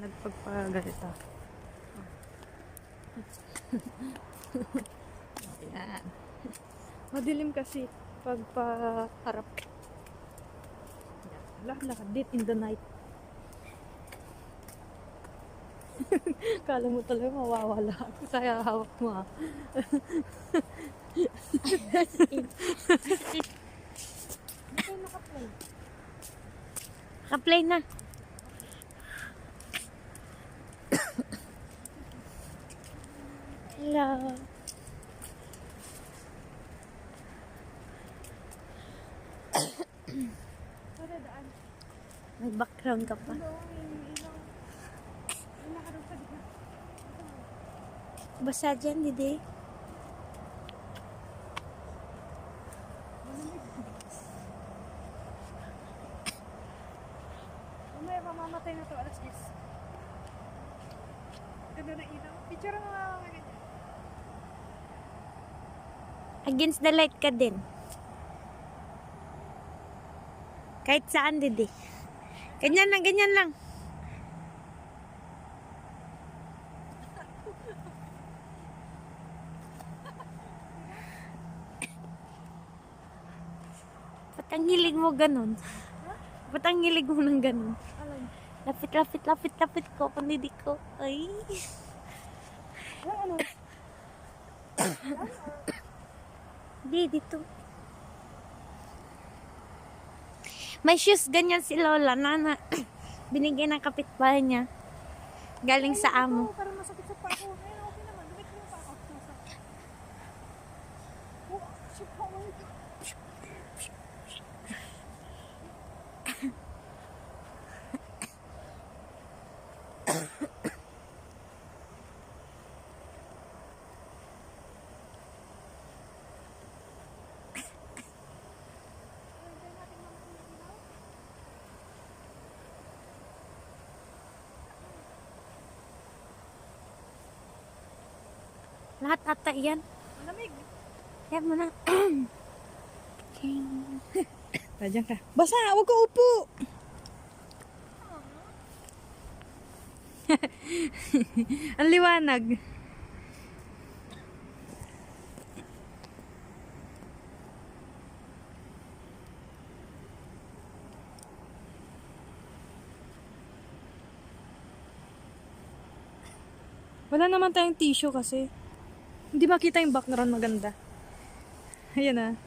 Nagpagpagalita. Ayan. Madilim kasi pagpaharap. Lakad dit in the night. Kala mo talaga mawawala ako kaya hawak mo ha. Naka-play na. Hello. May background ka pa. Basa dyan, Didi. Mamaya mamamatay na to alas 10. Ganda na ilaw. Picture mo nga mga ganyan. Against the light ka din. Kahit saan, Didi. Ganyan lang, ganyan lang. Ba't ang hilig mo ganun? Ba't ang hilig mo ng ganun? Lapit, lapit, lapit, lapit ko. Pandidik ko. Ay. Ano? Di, dito. May shoes ganyan si Lola, nana. Binigay ng kapitbahay niya. Galing sa amo. Parang masakit sa paa ko. Ngayon, okay naman. Lumit ko yung paa ko. Oh, shit, oh my God. Lahat ata yan. Malamig. Yan mo na. Okay. Diyan ka. Basa, huwag ka upo. Ang liwanag. Wala naman tayong tissue kasi. Hindi makita yung background maganda. Ayan ah.